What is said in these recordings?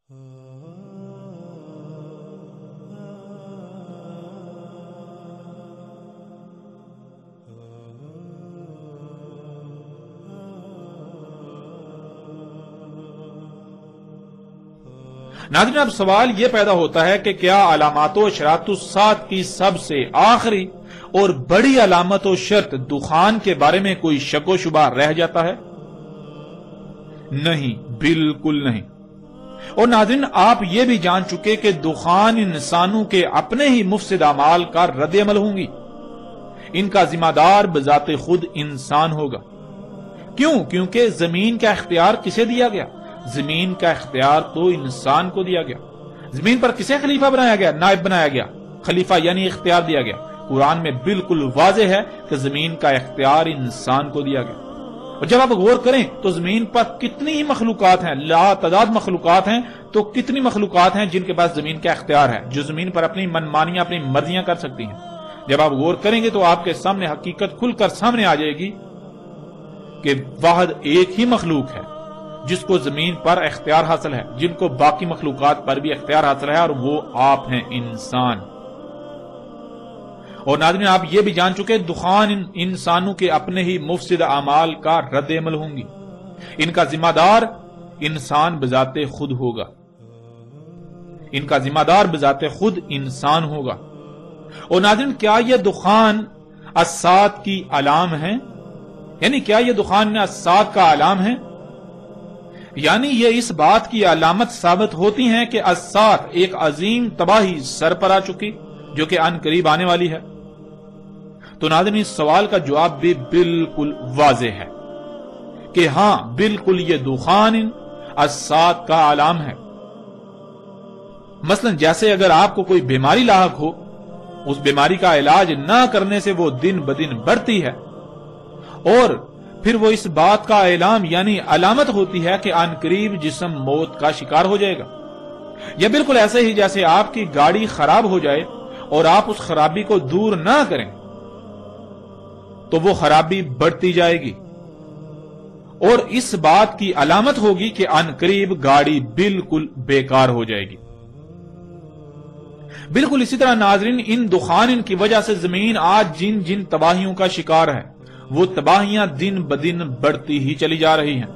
ناظرین، اب سوال یہ پیدا ہوتا ہے کہ کیا علامات و اشراط الساعۃ کی سب سے آخری اور بڑی علامت و شرط دخان کے بارے میں کوئی شک و شبہ رہ جاتا ہے؟ نہیں، بالکل نہیں۔ اور ناظرین، آپ یہ بھی جان چکے کہ دخان انسانوں کے اپنے ہی مفسد اعمال کا رد عمل ہوں گی۔ ان کا ذمہ دار بذات خود انسان ہوگا۔ کیونکہ زمین کا اختیار کسے دیا گیا؟ زمین کا اختیار تو انسان کو دیا گیا۔ زمین پر کسے خلیفہ بنایا گیا؟ نائب بنایا گیا۔ خلیفہ یعنی اختیار دیا گیا۔ قرآن میں بالکل واضح ہے کہ زمین کا اختیار انسان کو دیا گیا۔ اور جب آپ غور کریں تو زمین پر کتنی ہی مخلوقات ہیں، لا تعداد مخلوقات ہیں، تو کتنی مخلوقات ہیں جن کے پاس زمین کا اختیار ہے، جو زمین پر اپنی منمانیاں، اپنی مرضیاں کر سکتی ہیں۔ جب آپ غور کریں گے تو آپ کے سامنے حقیقت کھل کر سامنے آ جائے گی کہ واحد ایک ہی مخلوق ہے جس کو زمین پر اختیار حاصل ہے، جن کو باقی مخلوقات پر بھی اختیار حاصل ہے، اور وہ آپ ہیں، انسان۔ اور ناظرین، آپ یہ بھی جان چکے دخان انسانوں کے اپنے ہی مفسد اعمال کا رد عمل ہوں گی۔ ان کا ذمہ دار انسان بذات خود ہوگا۔ ان کا ذمہ دار بذات خود انسان ہوگا۔ اور ناظرین، کیا یہ دخان الساعۃ کی علام ہے؟ یعنی کیا یہ دخان الساعۃ کا علام ہے؟ یعنی یہ اس بات کی علامت ثابت ہوتی ہیں کہ الساعۃ ایک عظیم تباہی سر پر آ چکی جو کہ ان قریب آنے والی ہے۔ تو ناظرین، اس سوال کا جواب بھی بالکل واضح ہے کہ ہاں، بالکل یہ دخان الساعۃ کا علام ہے۔ مثلا جیسے اگر آپ کو کوئی بیماری لاحق ہو، اس بیماری کا علاج نہ کرنے سے وہ دن بدن بڑھتی ہے، اور پھر وہ اس بات کا اعلام یعنی علامت ہوتی ہے کہ ان قریب جسم موت کا شکار ہو جائے گا۔ یا بالکل ایسے ہی جیسے آپ کی گاڑی خراب ہو جائے اور آپ اس خرابی کو دور نہ کریں تو وہ خرابی بڑھتی جائے گی، اور اس بات کی علامت ہوگی کہ ان قریب گاڑی بالکل بیکار ہو جائے گی۔ بالکل اسی طرح ناظرین، ان دخان کی وجہ سے زمین آج جن جن تباہیوں کا شکار ہے، وہ تباہیاں دن بدن بڑھتی ہی چلی جا رہی ہیں،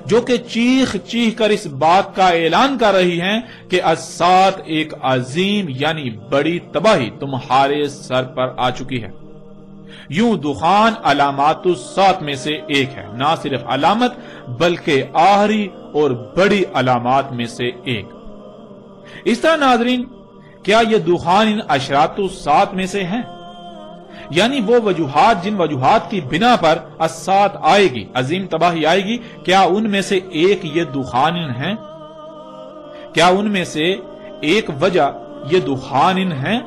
جو کہ چیخ چیخ کر اس بات کا اعلان کر رہی ہیں کہ الساعۃ ایک عظیم یعنی بڑی تباہی تمہارے سر پر آ چکی ہے۔ یوں دخان علامات الساعۃ میں سے ایک ہے، نہ صرف علامت بلکہ آخری اور بڑی علامات میں سے ایک۔ اس طرح ناظرین، کیا یہ دخان ان اشراط الساعۃ میں سے ہیں؟ یعنی وہ وجوہات جن وجوہات کی بنا پر الساعۃ آئے گی، عظیم تباہی آئے گی، کیا ان میں سے ایک یہ دخان ہیں؟ کیا ان میں سے ایک وجہ یہ دخان ہیں؟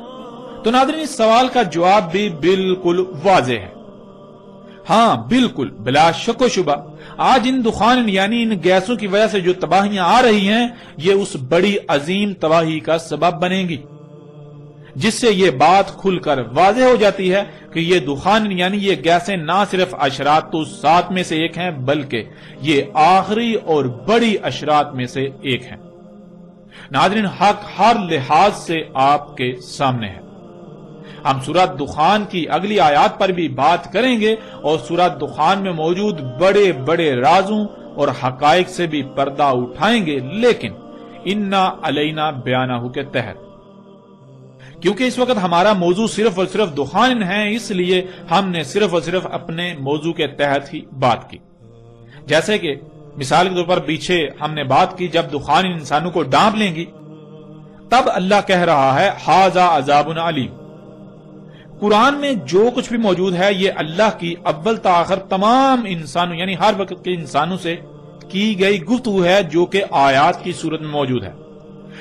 تو ناظرین، اس سوال کا جواب بھی بالکل واضح ہے۔ ہاں، بالکل بلا شک و شبہ آج ان دخان یعنی ان گیسوں کی وجہ سے جو تباہیاں آ رہی ہیں، یہ اس بڑی عظیم تباہی کا سبب بنیں گی، جس سے یہ بات کھل کر واضح ہو جاتی ہے کہ یہ دخان یعنی یہ گیسیں نہ صرف اشراط الساعۃ میں سے ایک ہیں بلکہ یہ آخری اور بڑی اشراط میں سے ایک ہیں۔ ناظرین، حق ہر لحاظ سے آپ کے سامنے ہے۔ ہم سورۃ دخان کی اگلی آیات پر بھی بات کریں گے اور سورۃ دخان میں موجود بڑے بڑے رازوں اور حقائق سے بھی پردہ اٹھائیں گے، لیکن انا علینا بیانہ کے تحت، کیونکہ اس وقت ہمارا موضوع صرف اور صرف دخان ہے، اس لیے ہم نے صرف اور صرف اپنے موضوع کے تحت ہی بات کی۔ جیسے کہ مثال کے طور پر پیچھے ہم نے بات کی جب دخان انسانوں کو ڈانپ لیں گی، تب اللہ کہہ رہا ہے ھذا عذاب علیم۔ قرآن میں جو کچھ بھی موجود ہے یہ اللہ کی اول تا آخر تمام انسانوں یعنی ہر وقت کے انسانوں سے کی گئی گفتگو ہے، جو کہ آیات کی صورت میں موجود ہے۔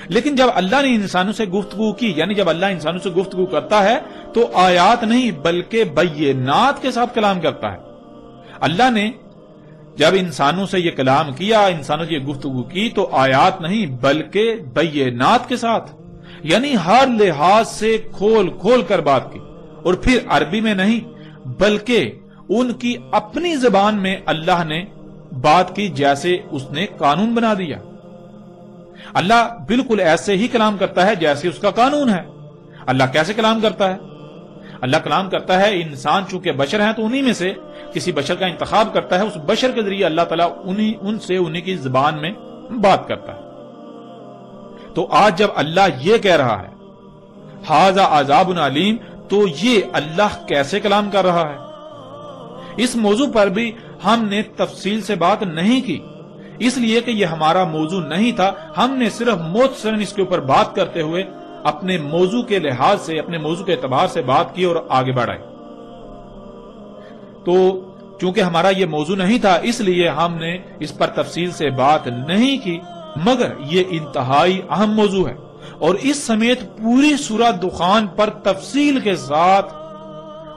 لیکن جب اللہ نے انسانوں سے گفتگو کی، یعنی جب اللہ انسانوں سے گفتگو کرتا ہے تو آیات نہیں بلکہ بینات کے ساتھ کلام کرتا ہے۔ اللہ نے جب انسانوں سے یہ کلام کیا، انسانوں سے یہ گفتگو کی، تو آیات نہیں بلکہ بینات کے ساتھ، یعنی ہر لحاظ سے کھول کھول کر بات کی، اور پھر عربی میں نہیں بلکہ ان کی اپنی زبان میں اللہ نے بات کی، جیسے اس نے قانون بنا دیا۔ اللہ بالکل ایسے ہی کلام کرتا ہے جیسے اس کا قانون ہے۔ اللہ کیسے کلام کرتا ہے؟ اللہ کلام کرتا ہے، انسان چونکہ بشر ہیں تو انہی میں سے کسی بشر کا انتخاب کرتا ہے، اس بشر کے ذریعے اللہ تعالیٰ ان سے انہی کی زبان میں بات کرتا ہے۔ تو آج جب اللہ یہ کہہ رہا ہے ھذا عذاب علیم، تو یہ اللہ کیسے کلام کر رہا ہے؟ اس موضوع پر بھی ہم نے تفصیل سے بات نہیں کی، اس لیے کہ یہ ہمارا موضوع نہیں تھا۔ ہم نے صرف مختصراً اس کے اوپر بات کرتے ہوئے اپنے موضوع کے لحاظ سے، اپنے موضوع کے اعتبار سے بات کی اور آگے بڑھائے۔ تو چونکہ ہمارا یہ موضوع نہیں تھا، اس لیے ہم نے اس پر تفصیل سے بات نہیں کی، مگر یہ انتہائی اہم موضوع ہے، اور اس سمیت پوری سورہ دخان پر تفصیل کے ساتھ،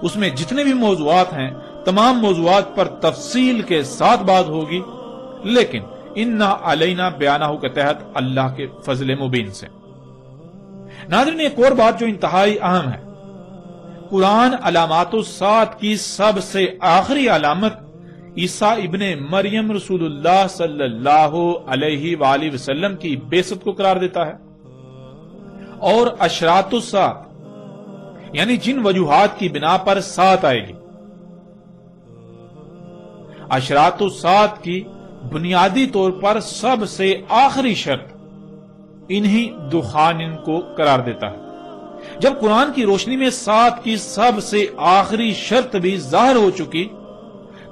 اس میں جتنے بھی موضوعات ہیں تمام موضوعات پر تفصیل کے ساتھ بات ہوگی، لیکن انا علینا بیانہ کے تحت اللہ کے فضل مبین سے۔ ناظرین، ایک اور بات جو انتہائی اہم ہے، قرآن علامات الساعت کی سب سے آخری علامت عیسیٰ ابن مریم رسول اللہ صلی اللہ علیہ وآلہ وسلم کی بعثت کو قرار دیتا ہے، اور اشراط الساعت یعنی جن وجوہات کی بنا پر ساعت آئے گی، اشراط الساعت کی بنیادی طور پر سب سے آخری شرط انہی دخان کو قرار دیتا ہے۔ جب قرآن کی روشنی میں ساعت کی سب سے آخری شرط بھی ظاہر ہو چکی،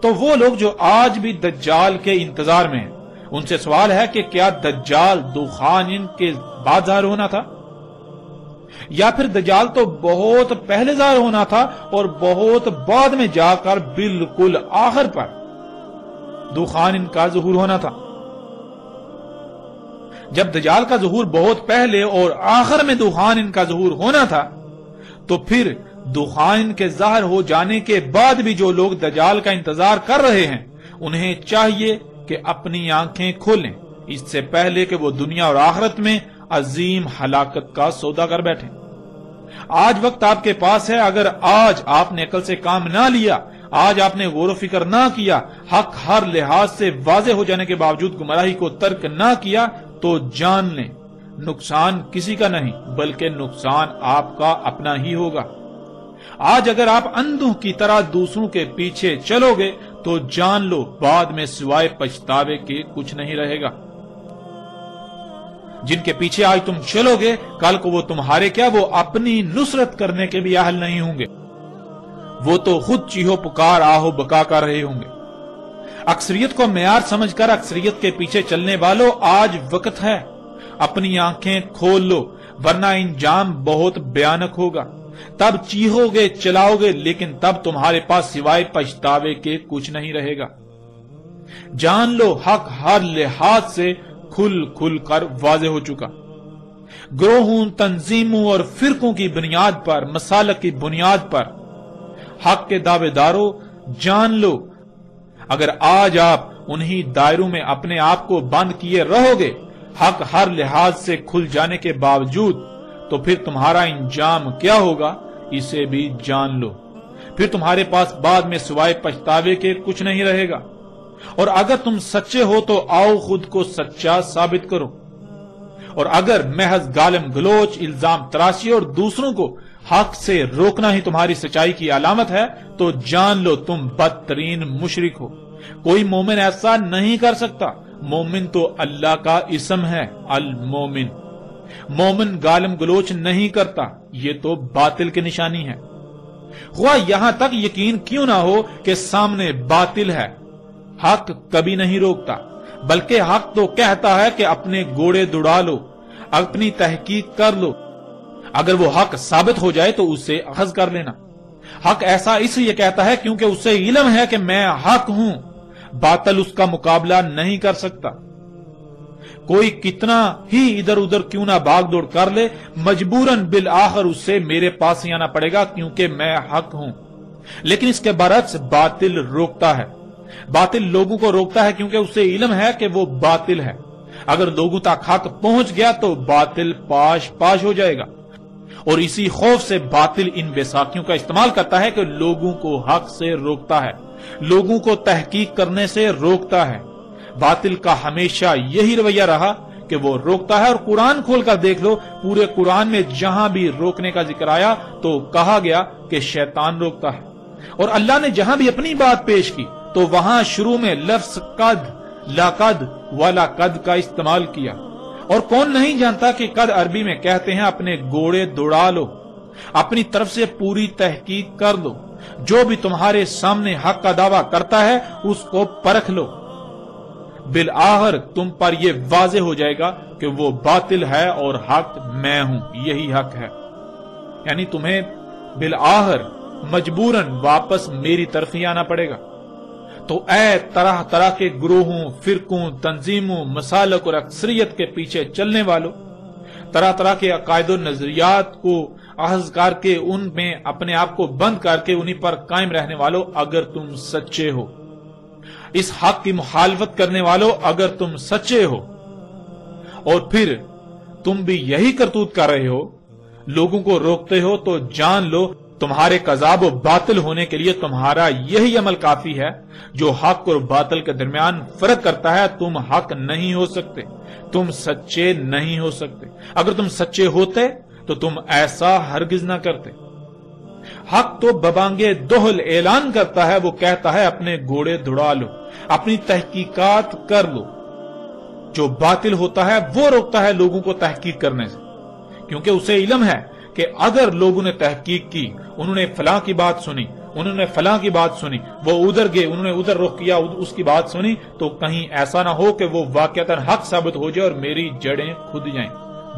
تو وہ لوگ جو آج بھی دجال کے انتظار میں ہیں، ان سے سوال ہے کہ کیا دجال دخان کے بعد ظاہر ہونا تھا، یا پھر دجال تو بہت پہلے ظاہر ہونا تھا اور بہت بعد میں جا کر بالکل آخر پر دخان کا ظہور ہونا تھا؟ جب دجال کا ظہور بہت پہلے اور آخر میں دخان کا ظہور ہونا تھا، تو پھر دخان کے ظاہر ہو جانے کے بعد بھی جو لوگ دجال کا انتظار کر رہے ہیں، انہیں چاہیے کہ اپنی آنکھیں کھولیں اس سے پہلے کہ وہ دنیا اور آخرت میں عظیم ہلاکت کا سودا کر بیٹھیں۔ آج وقت آپ کے پاس ہے، اگر آج آپ نے عقل سے کام نہ لیا، آج آپ نے غور و فکر نہ کیا، حق ہر لحاظ سے واضح ہو جانے کے باوجود گمراہی کو ترک نہ کیا، تو جان لیں نقصان کسی کا نہیں بلکہ نقصان آپ کا اپنا ہی ہوگا۔ آج اگر آپ اندھوں کی طرح دوسروں کے پیچھے چلو گے تو جان لو بعد میں سوائے پچھتاوے کے کچھ نہیں رہے گا۔ جن کے پیچھے آج تم چلو گے، کل کو وہ تمہارے کیا، وہ اپنی نصرت کرنے کے بھی اہل نہیں ہوں گے، وہ تو خود چیخو پکار آہو بکا کر رہے ہوں گے۔ اکثریت کو معیار سمجھ کر اکثریت کے پیچھے چلنے والوں، آج وقت ہے، اپنی آنکھیں کھول لو، ورنہ انجام بہت بھیانک ہوگا۔ تب چیخو گے، چلاؤ گے، لیکن تب تمہارے پاس سوائے پچھتاوے کے کچھ نہیں رہے گا۔ جان لو حق ہر لحاظ سے کھل کھل کر واضح ہو چکا۔ گروہوں، تنظیموں اور فرقوں کی بنیاد پر، مسالک کی بنیاد پر حق کے دعوے داروں، جان لو اگر آج آپ انہی دائروں میں اپنے آپ کو بند کیے رہو گے، حق ہر لحاظ سے کھل جانے کے باوجود، تو پھر تمہارا انجام کیا ہوگا اسے بھی جان لو۔ پھر تمہارے پاس بعد میں سوائے پچھتاوے کے کچھ نہیں رہے گا۔ اور اگر تم سچے ہو تو آؤ خود کو سچا ثابت کرو، اور اگر محض گالم گلوچ، الزام تراشی اور دوسروں کو حق سے روکنا ہی تمہاری سچائی کی علامت ہے، تو جان لو تم بدترین مشرک ہو۔ کوئی مومن ایسا نہیں کر سکتا۔ مومن تو اللہ کا اسم ہے، المومن۔ مومن گالم گلوچ نہیں کرتا، یہ تو باطل کی نشانی ہے۔ خواہ یہاں تک یقین کیوں نہ ہو کہ سامنے باطل ہے، حق کبھی نہیں روکتا، بلکہ حق تو کہتا ہے کہ اپنے گھوڑے دوڑا لو، اپنی تحقیق کر لو، اگر وہ حق ثابت ہو جائے تو اسے اخذ کر لینا۔ حق ایسا اس لیے کہتا ہے کیونکہ اسے علم ہے کہ میں حق ہوں، باطل اس کا مقابلہ نہیں کر سکتا۔ کوئی کتنا ہی ادھر ادھر کیوں نہ بھاگ دوڑ کر لے، مجبوراً بالآخر اسے میرے پاس ہی آنا پڑے گا، کیونکہ میں حق ہوں۔ لیکن اس کے برعکس باطل روکتا ہے۔ باطل لوگوں کو روکتا ہے کیونکہ اسے علم ہے کہ وہ باطل ہے۔ اگر لوگوں تک حق پہنچ گیا تو باطل پاش پاش ہو جائے گا، اور اسی خوف سے باطل ان بیساکھیوں کا استعمال کرتا ہے کہ لوگوں کو حق سے روکتا ہے، لوگوں کو تحقیق کرنے سے روکتا ہے۔ باطل کا ہمیشہ یہی رویہ رہا کہ کہ وہ روکتا ہے۔ اور قرآن کھول کر دیکھ لو، پورے قرآن میں جہاں بھی روکنے کا ذکر آیا تو کہا گیا کہ شیطان روکتا ہے، اور اللہ نے جہاں بھی اپنی بات پیش کی تو وہاں شروع میں لفظ قد، لقد ولا قد کا استعمال کیا۔ اور کون نہیں جانتا کہ قد عربی میں کہتے ہیں اپنے گھوڑے دوڑا لو، اپنی طرف سے پوری تحقیق کر لو، جو بھی تمہارے سامنے حق کا دعویٰ کرتا ہے اس کو پرکھ لو، بالآخر تم پر یہ واضح ہو جائے گا کہ وہ باطل ہے اور حق میں ہوں، یہی حق ہے۔ یعنی تمہیں بالآخر مجبوراً واپس میری طرف ہی آنا پڑے گا۔ تو اے طرح طرح کے گروہوں، فرقوں، تنظیموں، مسالک اور اکثریت کے پیچھے چلنے والوں، طرح طرح کے عقائد و نظریات کو اخذ کر کے ان میں اپنے آپ کو بند کر کے انہی پر قائم رہنے والوں، اگر تم سچے ہو، اس حق کی مخالفت کرنے والوں اگر تم سچے ہو، اور پھر تم بھی یہی کرتوت کر رہے ہو، لوگوں کو روکتے ہو، تو جان لو تمہارے کذاب و باطل ہونے کے لیے تمہارا یہی عمل کافی ہے جو حق اور باطل کے درمیان فرق کرتا ہے۔ تم حق نہیں ہو سکتے، تم سچے نہیں ہو سکتے۔ اگر تم سچے ہوتے تو تم ایسا ہرگز نہ کرتے۔ حق تو ببانگے دہل اعلان کرتا ہے، وہ کہتا ہے اپنے گھوڑے دوڑا لو، اپنی تحقیقات کر لو۔ جو باطل ہوتا ہے وہ روکتا ہے لوگوں کو تحقیق کرنے سے، کیونکہ اسے علم ہے کہ اگر لوگوں نے تحقیق کی، انہوں نے فلاں کی بات سنی، انہوں نے فلاں کی بات سنی، وہ ادھر گئے، انہوں نے ادھر رخ کیا، اس کی بات سنی، تو کہیں ایسا نہ ہو کہ وہ واقعتاً حق ثابت ہو جائے اور میری جڑیں کھد جائیں۔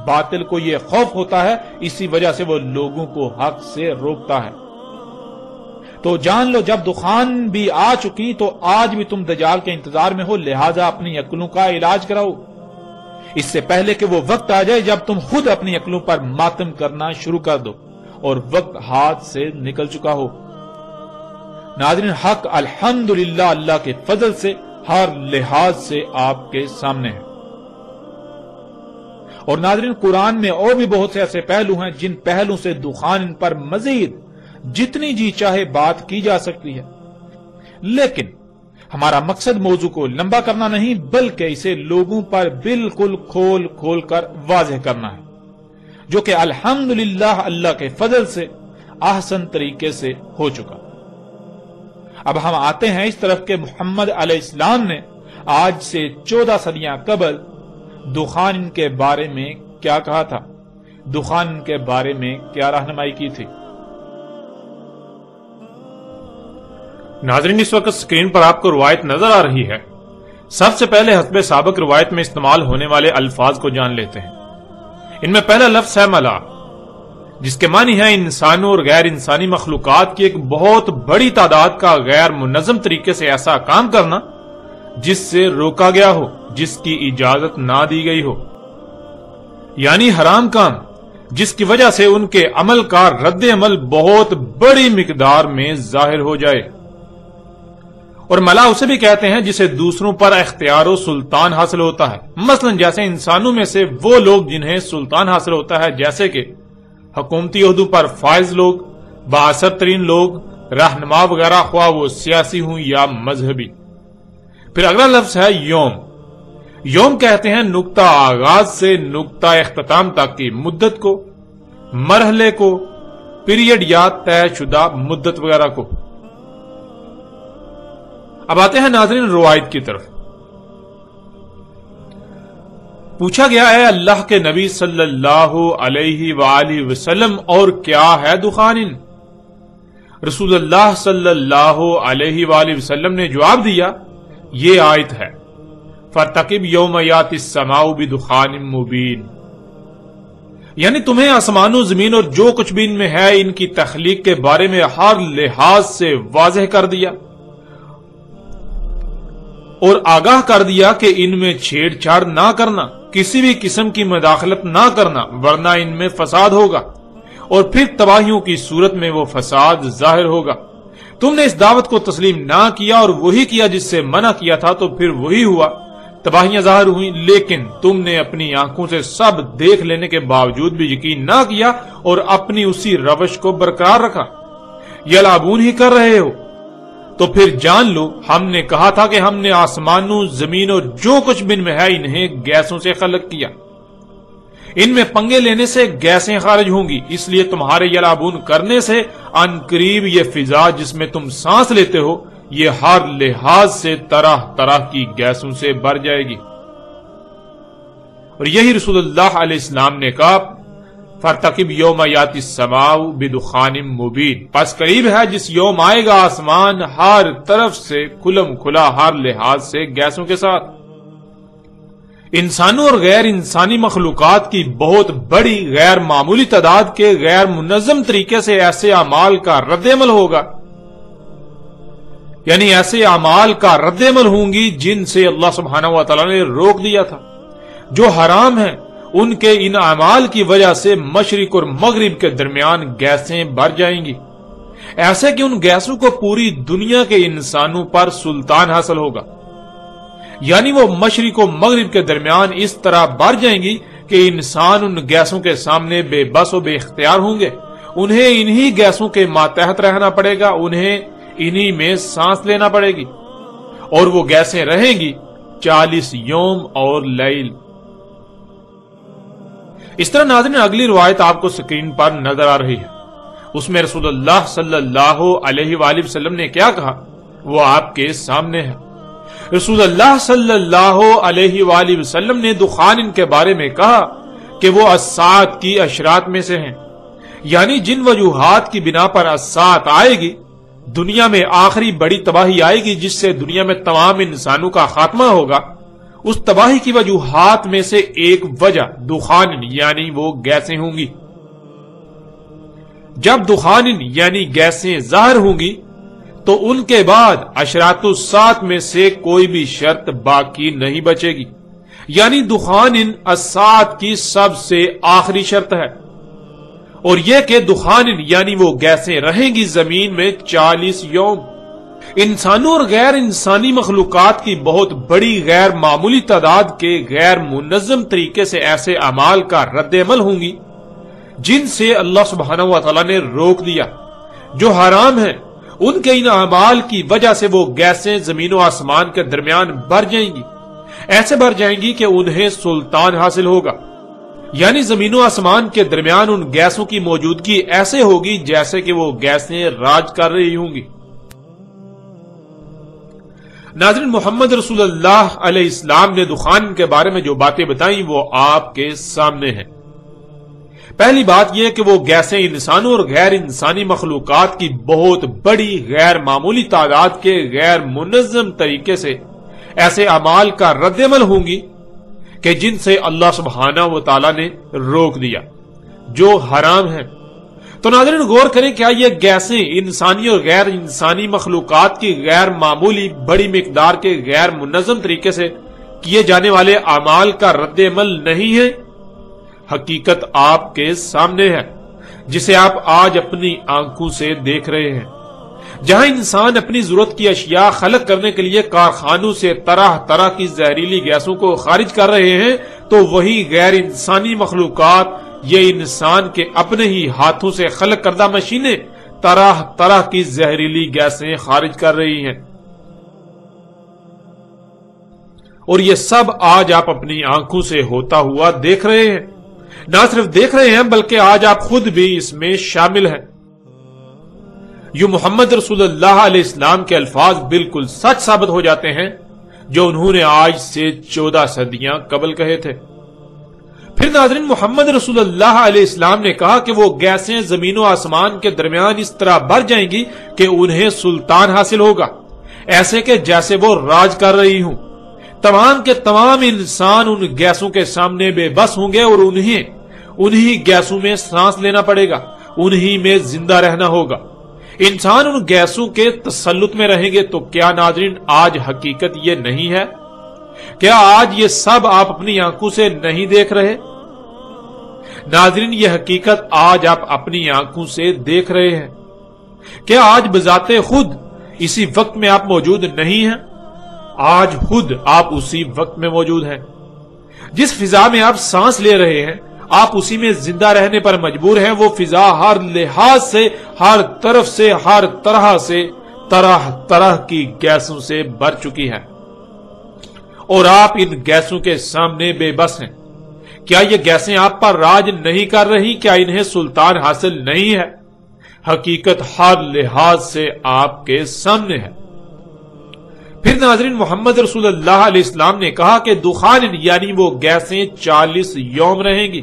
باطل کو یہ خوف ہوتا ہے، اسی وجہ سے وہ لوگوں کو حق سے روکتا ہے۔ تو جان لو جب دخان بھی آ چکی تو آج بھی تم دجال کے انتظار میں ہو، لہذا اپنی عقلوں کا علاج کراؤ، اس سے پہلے کہ وہ وقت آ جائے جب تم خود اپنی عقلوں پر ماتم کرنا شروع کر دو اور وقت ہاتھ سے نکل چکا ہو۔ ناظرین، حق الحمدللہ اللہ کے فضل سے ہر لحاظ سے آپ کے سامنے ہے۔ اور ناظرین، قرآن میں اور بھی بہت سے ایسے پہلو ہیں جن پہلو سے دخان پر مزید جتنی جی چاہے بات کی جا سکتی ہے، لیکن ہمارا مقصد موضوع کو لمبا کرنا نہیں بلکہ اسے لوگوں پر بالکل کھول کھول کر واضح کرنا ہے، جو کہ الحمدللہ اللہ کے فضل سے احسن طریقے سے ہو چکا۔ اب ہم آتے ہیں اس طرف کہ محمد علیہ السلام نے آج سے 14 صدیاں قبل دخان کے بارے میں کیا کہا تھا، دخان کے بارے میں کیا رہنمائی کی تھی۔ ناظرین، اس وقت سکرین پر آپ کو روایت نظر آ رہی ہے۔ سب سے پہلے حسب سابق روایت میں استعمال ہونے والے الفاظ کو جان لیتے ہیں۔ ان میں پہلا لفظ ہے ملا، جس کے معنی ہے انسانوں اور غیر انسانی مخلوقات کی ایک بہت بڑی تعداد کا غیر منظم طریقے سے ایسا کام کرنا جس سے روکا گیا ہو، جس کی اجازت نہ دی گئی ہو، یعنی حرام کام، جس کی وجہ سے ان کے عمل کا رد عمل بہت بڑی مقدار میں ظاہر ہو جائے۔ اور ملا اسے بھی کہتے ہیں جسے دوسروں پر اختیار و سلطان حاصل ہوتا ہے، مثلا جیسے انسانوں میں سے وہ لوگ جنہیں سلطان حاصل ہوتا ہے، جیسے کہ حکومتی عہدوں پر فائز لوگ، بااثر ترین لوگ، رہنما وغیرہ، خواہ وہ سیاسی ہوں یا مذہبی۔ پھر اگلا لفظ ہے یوم۔ یوم کہتے ہیں نقطہ آغاز سے نقطہ اختتام تک کی مدت کو، مرحلے کو، پیریڈ یا طے شدہ مدت وغیرہ کو۔ اب آتے ہیں ناظرین روایت کی طرف۔ پوچھا گیا ہے اللہ کے نبی صلی اللہ علیہ وآلہ وسلم، اور کیا ہے دخان؟ رسول اللہ صلی اللہ علیہ وآلہ وسلم نے جواب دیا، یہ آیت ہے، فَارْتَقِبْ يَوْمَ يَأْتِي السَّمَاءُ بِدُخَانٍ مُبِينٍ، یعنی تمہیں آسمان و زمین اور جو کچھ بھی ان میں ہے ان کی تخلیق کے بارے میں ہر لحاظ سے واضح کر دیا اور آگاہ کر دیا کہ ان میں چھیڑ چھاڑ نہ کرنا، کسی بھی قسم کی مداخلت نہ کرنا، ورنہ ان میں فساد ہوگا اور پھر تباہیوں کی صورت میں وہ فساد ظاہر ہوگا۔ تم نے اس دعوت کو تسلیم نہ کیا اور وہی کیا جس سے منع کیا تھا، تو پھر وہی ہوا، تباہیاں ظاہر ہوئیں، لیکن تم نے اپنی آنکھوں سے سب دیکھ لینے کے باوجود بھی یقین نہ کیا اور اپنی اسی روش کو برقرار رکھا، یلعبون ہی کر رہے ہو، تو پھر جان لو ہم نے کہا تھا کہ ہم نے آسمانوں زمین اور جو کچھ بن میں ہے انہیں گیسوں سے خلق کیا، ان میں پنگے لینے سے گیسیں خارج ہوں گی، اس لیے تمہارے یلعبون کرنے سے ان قریب یہ فضا جس میں تم سانس لیتے ہو یہ ہر لحاظ سے طرح طرح کی گیسوں سے بھر جائے گی۔ اور یہی رسول اللہ علیہ السلام نے کہا فَارْتَقِبْ يَوْمَ يَأْتِي السَّمَاءُ بِدُخَانٍ مُبِينٍ، پس قریب ہے جس یوم آئے گا آسمان ہر طرف سے کھلم کھلا ہر لحاظ سے گیسوں کے ساتھ۔ انسانوں اور غیر انسانی مخلوقات کی بہت بڑی غیر معمولی تعداد کے غیر منظم طریقے سے ایسے اعمال کا رد عمل ہوگا، یعنی ایسے اعمال کا رد عمل ہوں گی جن سے اللہ سبحانہ و تعالی نے روک دیا تھا، جو حرام ہیں، ان کے ان اعمال کی وجہ سے مشرق اور مغرب کے درمیان گیسیں بھر جائیں گی، ایسے کہ ان گیسوں کو پوری دنیا کے انسانوں پر سلطان حاصل ہوگا، یعنی وہ مشرق و مغرب کے درمیان اس طرح بھر جائیں گی کہ انسان ان گیسوں کے سامنے بے بس و بے اختیار ہوں گے، انہیں انہی گیسوں کے ماتحت رہنا پڑے گا، انہیں انہی میں سانس لینا پڑے گی، اور وہ گیسیں رہیں گی 40 یوم اور لیل۔ اس طرح ناظرین اگلی روایت آپ کو سکرین پر نظر آ رہی ہے، اس میں رسول اللہ صلی اللہ علیہ وآلہ وسلم نے کیا کہا وہ آپ کے سامنے ہے۔ رسول اللہ صلی اللہ علیہ وآلہ وسلم نے دخان کے بارے میں کہا کہ وہ الساعۃ کی اشراط میں سے ہیں، یعنی جن وجوہات کی بنا پر الساعۃ آئے گی، دنیا میں آخری بڑی تباہی آئے گی جس سے دنیا میں تمام انسانوں کا خاتمہ ہوگا، اس تباہی کی وجوہات میں سے ایک وجہ دخان یعنی وہ گیسیں ہوں گی۔ جب دخان یعنی گیسیں ظاہر ہوں گی تو ان کے بعد اشراط الساعۃ میں سے کوئی بھی شرط باقی نہیں بچے گی، یعنی دخان الساعۃ کی سب سے آخری شرط ہے، اور یہ کہ دخان یعنی وہ گیسیں رہیں گی زمین میں 40 یوم۔ انسانوں اور غیر انسانی مخلوقات کی بہت بڑی غیر معمولی تعداد کے غیر منظم طریقے سے ایسے اعمال کا رد عمل ہوں گی جن سے اللہ سبحانہ و تعالی نے روک دیا، جو حرام ہیں، ان کے ان اعمال کی وجہ سے وہ گیسیں زمین و آسمان کے درمیان بھر جائیں گی، ایسے بھر جائیں گی کہ انہیں سلطان حاصل ہوگا، یعنی زمین و آسمان کے درمیان ان گیسوں کی موجودگی ایسے ہوگی جیسے کہ وہ گیسیں راج کر رہی ہوں گی۔ ناظرین محمد رسول اللہ علیہ السلام نے دخان کے بارے میں جو باتیں بتائیں وہ آپ کے سامنے ہیں۔ پہلی بات یہ کہ وہ گیسیں انسانوں اور غیر انسانی مخلوقات کی بہت بڑی غیر معمولی تعداد کے غیر منظم طریقے سے ایسے اعمال کا رد عمل ہوں گی کہ جن سے اللہ سبحانہ و تعالی نے روک دیا، جو حرام ہیں۔ تو ناظرین غور کریں، کیا یہ گیسیں انسانی اور غیر انسانی مخلوقات کی غیر معمولی بڑی مقدار کے غیر منظم طریقے سے کیے جانے والے اعمال کا رد عمل نہیں ہے؟ حقیقت آپ کے سامنے ہے، جسے آپ آج اپنی آنکھوں سے دیکھ رہے ہیں۔ جہاں انسان اپنی ضرورت کی اشیاء خلق کرنے کے لیے کارخانوں سے طرح طرح کی زہریلی گیسوں کو خارج کر رہے ہیں، تو وہی غیر انسانی مخلوقات یہ انسان کے اپنے ہی ہاتھوں سے خلق کردہ مشینیں طرح طرح کی زہریلی گیسیں خارج کر رہی ہیں، اور یہ سب آج آپ اپنی آنکھوں سے ہوتا ہوا دیکھ رہے ہیں۔ نہ صرف دیکھ رہے ہیں بلکہ آج آپ خود بھی اس میں شامل ہیں۔ یوں محمد رسول اللہ علیہ السلام کے الفاظ بالکل سچ ثابت ہو جاتے ہیں جو انہوں نے آج سے 14 صدیاں قبل کہے تھے۔ پھر ناظرین محمد رسول اللہ علیہ السلام نے کہا کہ وہ گیسیں زمین و آسمان کے درمیان اس طرح بھر جائیں گی کہ انہیں سلطان حاصل ہوگا، ایسے کہ جیسے وہ راج کر رہی ہوں۔ تمام کے تمام انسان ان گیسوں کے سامنے بے بس ہوں گے اور انہی گیسوں میں سانس لینا پڑے گا، انہی میں زندہ رہنا ہوگا۔ انسان ان گیسوں کے تسلط میں رہیں گے۔ تو کیا ناظرین آج حقیقت یہ نہیں ہے؟ کیا آج یہ سب آپ اپنی آنکھوں سے نہیں دیکھ رہے؟ ناظرین یہ حقیقت آج آپ اپنی آنکھوں سے دیکھ رہے ہیں۔ کیا آج بذات خود اسی وقت میں آپ موجود نہیں ہیں؟ آج خود آپ اسی وقت میں موجود ہیں۔ جس فضا میں آپ سانس لے رہے ہیں، آپ اسی میں زندہ رہنے پر مجبور ہیں۔ وہ فضا ہر لحاظ سے، ہر طرف سے، ہر طرح سے طرح طرح کی گیسوں سے بھر چکی ہے اور آپ ان گیسوں کے سامنے بے بس ہیں۔ کیا یہ گیسیں آپ پر راج نہیں کر رہی؟ کیا انہیں سلطان حاصل نہیں ہے؟ حقیقت ہر لحاظ سے آپ کے سامنے ہے۔ پھر ناظرین، محمد رسول اللہ علیہ السلام نے کہا کہ دخان یعنی وہ گیسیں 40 یوم رہیں گی۔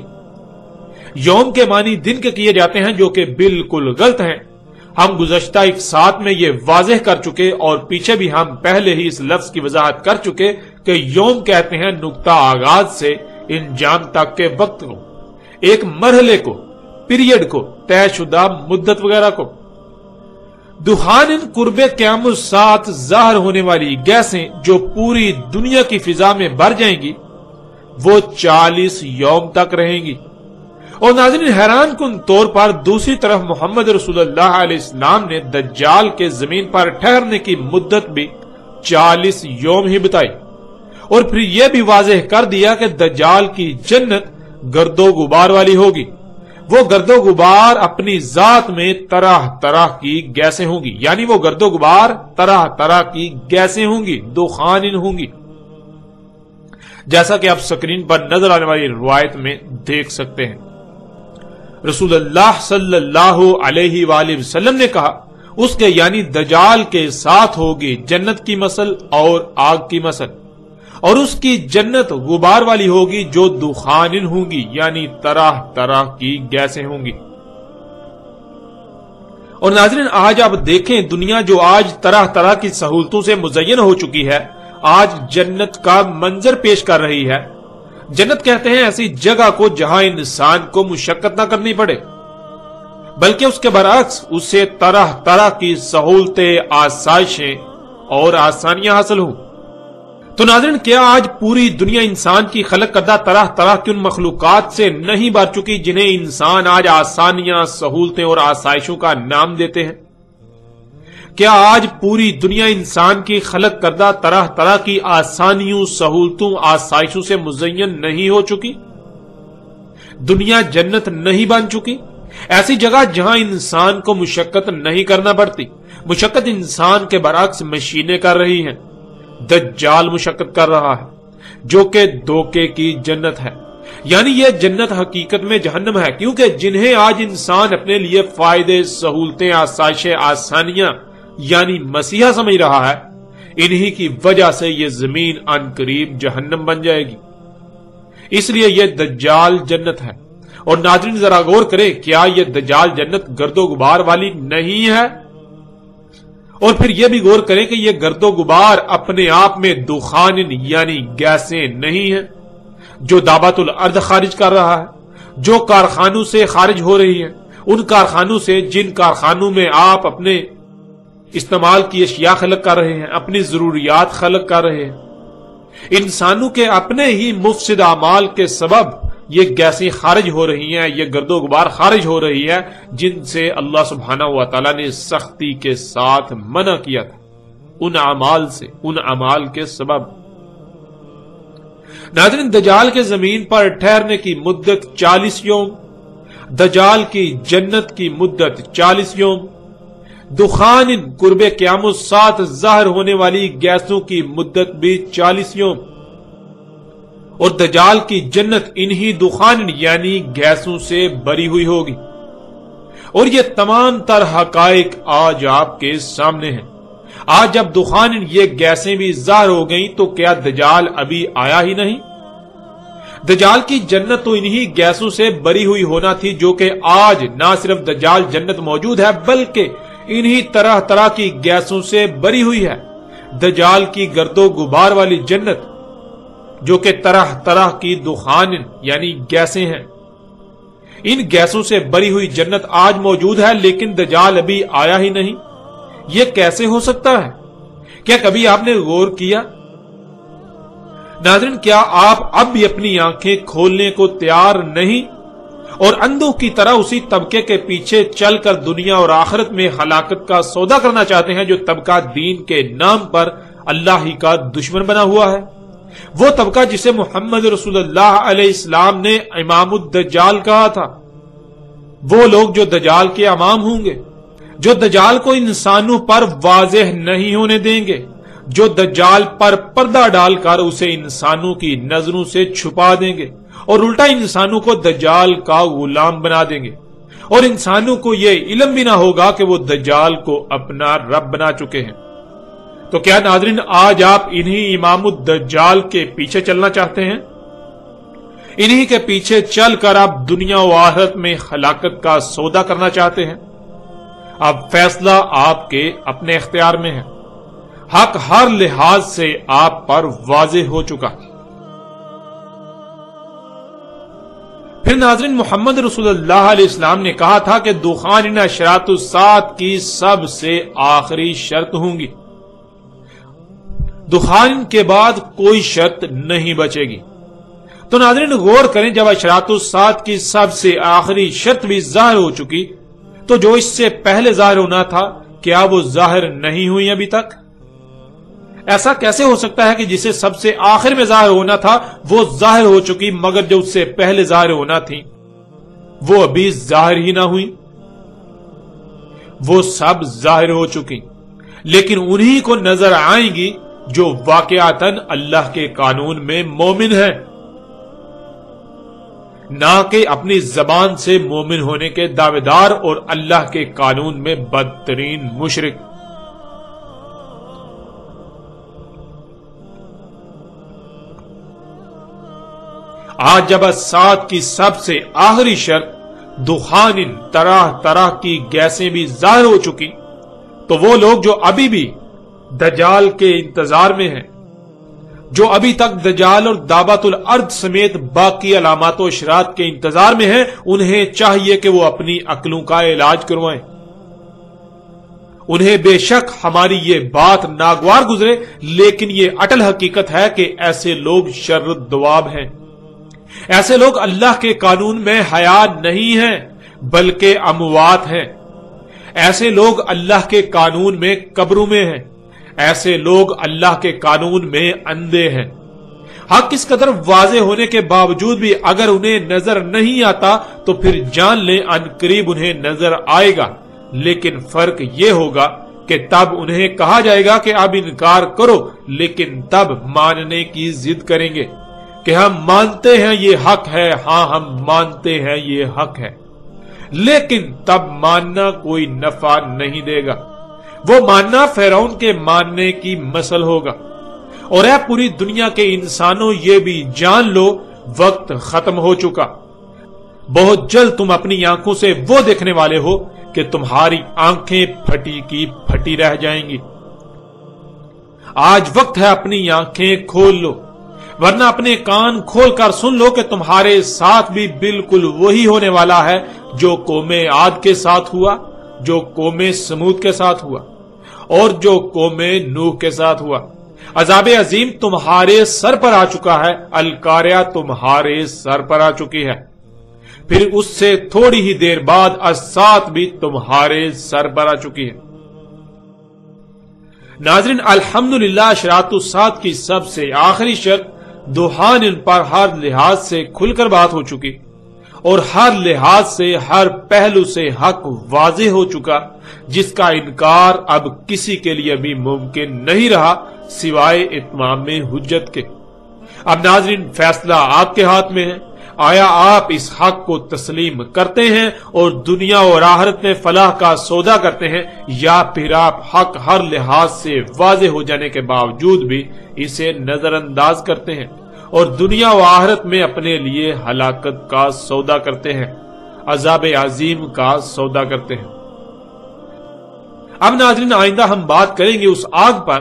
یوم کے معنی دن کے کیے جاتے ہیں، جو کہ بالکل غلط ہیں۔ ہم گزشتہ ایک ساتھ میں یہ واضح کر چکے اور پیچھے بھی ہم پہلے ہی اس لفظ کی وضاحت کر چکے کہ یوم کہتے ہیں نقطہ آغاز سے انجام تک کے وقت کو، ایک مرحلے کو، پیریڈ کو، طے شدہ مدت وغیرہ کو۔ دخان قرب قیام الساعت ظاہر ہونے والی گیسیں جو پوری دنیا کی فضا میں بھر جائیں گی، وہ 40 یوم تک رہیں گی۔ اور ناظرین، حیران کن طور پر دوسری طرف محمد رسول اللہ علیہ السلام نے دجال کے زمین پر ٹھہرنے کی مدت بھی 40 یوم ہی بتائی، اور پھر یہ بھی واضح کر دیا کہ دجال کی جنت گرد و غبار والی ہوگی۔ وہ گرد و غبار اپنی ذات میں طرح طرح کی گیسیں ہوں گی، یعنی وہ گرد و غبار طرح طرح کی گیسیں ہوں گی، دخان ہوں گی، جیسا کہ آپ سکرین پر نظر آنے والی روایت میں دیکھ سکتے ہیں۔ رسول اللہ صلی اللہ علیہ وآلہ وسلم نے کہا، اس کے یعنی دجال کے ساتھ ہوگی جنت کی مثل اور آگ کی مثل، اور اس کی جنت غبار والی ہوگی جو دخان ہوں گی، یعنی طرح طرح کی گیسیں ہوں گی۔ اور ناظرین، آج آپ دیکھیں، دنیا جو آج طرح طرح کی سہولتوں سے مزین ہو چکی ہے، آج جنت کا منظر پیش کر رہی ہے۔ جنت کہتے ہیں ایسی جگہ کو جہاں انسان کو مشقت نہ کرنی پڑے، بلکہ اس کے برعکس اسے طرح طرح کی سہولتیں، آسائشیں اور آسانیاں حاصل ہوں۔ تو ناظرین، کیا آج پوری دنیا انسان کی خلق کردہ طرح طرح کی ان مخلوقات سے نہیں بھر چکی جنہیں انسان آج آسانیاں، سہولتیں اور آسائشوں کا نام دیتے ہیں؟ کیا آج پوری دنیا انسان کی خلق کردہ طرح طرح کی آسانیوں، سہولتوں، آسائشوں سے مزین نہیں ہو چکی؟ دنیا جنت نہیں بن چکی؟ ایسی جگہ جہاں انسان کو مشقت نہیں کرنا پڑتی۔ مشقت انسان کے برعکس مشینیں کر رہی ہیں۔ دجال مشقت کر رہا ہے، جو کہ دھوکے کی جنت ہے، یعنی یہ جنت حقیقت میں جہنم ہے، کیونکہ جنہیں آج انسان اپنے لیے فائدے، سہولتیں، آسائشیں، آسانیاں یعنی مسیحا سمجھ رہا ہے، انہی کی وجہ سے یہ زمین ان قریب جہنم بن جائے گی۔ اس لیے یہ دجال جنت ہے۔ اور ناظرین، ذرا غور کریں، کیا یہ دجال جنت گرد و غبار والی نہیں ہے؟ اور پھر یہ بھی غور کریں کہ یہ گرد و غبار اپنے آپ میں دخان یعنی گیسیں نہیں ہیں جو دابت الارض خارج کر رہا ہے، جو کارخانوں سے خارج ہو رہی ہیں، ان کارخانوں سے جن کارخانوں میں آپ اپنے استعمال کی اشیاء خلق کر رہے ہیں، اپنی ضروریات خلق کر رہے ہیں۔ انسانوں کے اپنے ہی مفسد اعمال کے سبب یہ گیسیں خارج ہو رہی ہیں، یہ گرد و غبار خارج ہو رہی ہے، جن سے اللہ سبحانہ و تعالیٰ نے سختی کے ساتھ منع کیا تھا، ان اعمال سے، ان اعمال کے سبب۔ ناظرین، دجال کے زمین پر ٹھہرنے کی مدت 40 یوم، دجال کی جنت کی مدت 40 یوم، دخان قرب قیام الساعت ظاہر ہونے والی گیسوں کی مدت بھی 40 یوم، اور دجال کی جنت انہی دخان یعنی گیسوں سے بری ہوئی ہوگی۔ اور یہ تمام تر حقائق آج آپ کے سامنے ہیں۔ آج جب دخان یہ گیسیں بھی ظاہر ہو گئیں تو کیا دجال ابھی آیا ہی نہیں؟ دجال کی جنت تو انہی گیسوں سے بری ہوئی ہونا تھی، جو کہ آج نہ صرف دجال جنت موجود ہے بلکہ انہی طرح طرح کی گیسوں سے بری ہوئی ہے۔ دجال کی گرد و غبار والی جنت جو کہ طرح طرح کی دخان یعنی گیسیں ہیں، ان گیسوں سے بری ہوئی جنت آج موجود ہے، لیکن دجال ابھی آیا ہی نہیں۔ یہ کیسے ہو سکتا ہے؟ کیا کبھی آپ نے غور کیا؟ ناظرین، کیا آپ اب بھی اپنی آنکھیں کھولنے کو تیار نہیں اور اندھوں کی طرح اسی طبقے کے پیچھے چل کر دنیا اور آخرت میں ہلاکت کا سودا کرنا چاہتے ہیں، جو طبقہ دین کے نام پر اللہ ہی کا دشمن بنا ہوا ہے؟ وہ طبقہ جسے محمد رسول اللہ علیہ السلام نے امام الدجال کہا تھا، وہ لوگ جو دجال کے امام ہوں گے، جو دجال کو انسانوں پر واضح نہیں ہونے دیں گے، جو دجال پر پردہ ڈال کر اسے انسانوں کی نظروں سے چھپا دیں گے اور الٹا انسانوں کو دجال کا غلام بنا دیں گے، اور انسانوں کو یہ علم بھی نہ ہوگا کہ وہ دجال کو اپنا رب بنا چکے ہیں۔ تو کیا ناظرین آج آپ انہی امام الدجال کے پیچھے چلنا چاہتے ہیں؟ انہی کے پیچھے چل کر آپ دنیا و آخرت میں ہلاکت کا سودا کرنا چاہتے ہیں؟ اب فیصلہ آپ کے اپنے اختیار میں ہے۔ حق ہر لحاظ سے آپ پر واضح ہو چکا۔ پھر ناظرین محمد رسول اللہ علیہ السلام نے کہا تھا کہ دخان ان اشراط الساعۃ کی سب سے آخری شرط ہوں گی، دخان کے بعد کوئی شرط نہیں بچے گی۔ تو ناظرین غور کریں، جب اشراط الساعۃ کی سب سے آخری شرط بھی ظاہر ہو چکی تو جو اس سے پہلے ظاہر ہونا تھا کیا وہ ظاہر نہیں ہوئی ابھی تک؟ ایسا کیسے ہو سکتا ہے کہ جسے سب سے آخر میں ظاہر ہونا تھا وہ ظاہر ہو چکی، مگر جو اس سے پہلے ظاہر ہونا تھی وہ ابھی ظاہر ہی نہ ہوئی؟ وہ سب ظاہر ہو چکی، لیکن انہی کو نظر آئیں گی جو واقعاتاً اللہ کے قانون میں مومن ہے، نہ کہ اپنی زبان سے مومن ہونے کے دعوے دار اور اللہ کے قانون میں بدترین مشرک۔ آج جب الساعۃ کی سب سے آخری شرط دخان طرح طرح کی گیسیں بھی ظاہر ہو چکی تو وہ لوگ جو ابھی بھی دجال کے انتظار میں ہیں، جو ابھی تک دجال اور دعوت الارض سمیت باقی علامات و اشراط کے انتظار میں ہیں، انہیں چاہیے کہ وہ اپنی عقلوں کا علاج کروائیں۔ انہیں بے شک ہماری یہ بات ناگوار گزرے، لیکن یہ اٹل حقیقت ہے کہ ایسے لوگ شر الدواب ہیں۔ ایسے لوگ اللہ کے قانون میں حیات نہیں ہیں بلکہ اموات ہیں۔ ایسے لوگ اللہ کے قانون میں قبروں میں ہیں، ایسے لوگ اللہ کے قانون میں اندھے ہیں۔ حق اس قدر واضح ہونے کے باوجود بھی اگر انہیں نظر نہیں آتا تو پھر جان لیں ان قریب انہیں نظر آئے گا، لیکن فرق یہ ہوگا کہ تب انہیں کہا جائے گا کہ اب انکار کرو، لیکن تب ماننے کی ضد کریں گے کہ ہم مانتے ہیں یہ حق ہے، ہاں ہم مانتے ہیں یہ حق ہے، لیکن تب ماننا کوئی نفع نہیں دے گا۔ وہ ماننا فرعون کے ماننے کی مثل ہوگا۔ اور اے پوری دنیا کے انسانوں یہ بھی جان لو وقت ختم ہو چکا۔ بہت جلد تم اپنی آنکھوں سے وہ دیکھنے والے ہو کہ تمہاری آنکھیں پھٹی کی پھٹی رہ جائیں گی۔ آج وقت ہے اپنی آنکھیں کھول لو، ورنہ اپنے کان کھول کر سن لو کہ تمہارے ساتھ بھی بالکل وہی ہونے والا ہے جو قوم عاد کے ساتھ ہوا، جو قوم سمود کے ساتھ ہوا، اور جو قوم نوح کے ساتھ ہوا۔ عذاب عظیم تمہارے سر پر آ چکا ہے، القاریہ تمہارے سر پر آ چکی ہے، پھر اس سے تھوڑی ہی دیر بعد الساعۃ بھی تمہارے سر پر آ چکی ہے۔ ناظرین الحمدللہ اشراط الساعۃ کی سب سے آخری شرط دخان ان پر ہر لحاظ سے کھل کر بات ہو چکی اور ہر لحاظ سے ہر پہلو سے حق واضح ہو چکا، جس کا انکار اب کسی کے لیے بھی ممکن نہیں رہا سوائے اتمام حجت کے۔ اب ناظرین فیصلہ آپ کے ہاتھ میں ہے، آیا آپ اس حق کو تسلیم کرتے ہیں اور دنیا اور آخرت میں فلاح کا سودا کرتے ہیں، یا پھر آپ حق ہر لحاظ سے واضح ہو جانے کے باوجود بھی اسے نظر انداز کرتے ہیں اور دنیا و آخرت میں اپنے لیے ہلاکت کا سودا کرتے ہیں، عذاب عظیم کا سودا کرتے ہیں۔ اب ناظرین آئندہ ہم بات کریں گے اس آگ پر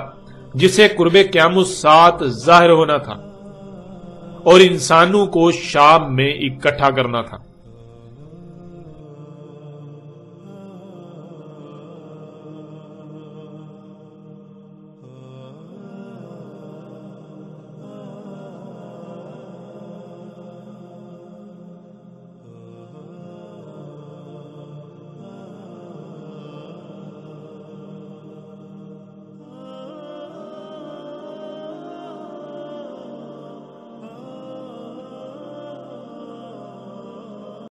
جسے قرب قیامت ساتھ ظاہر ہونا تھا اور انسانوں کو شام میں اکٹھا کرنا تھا۔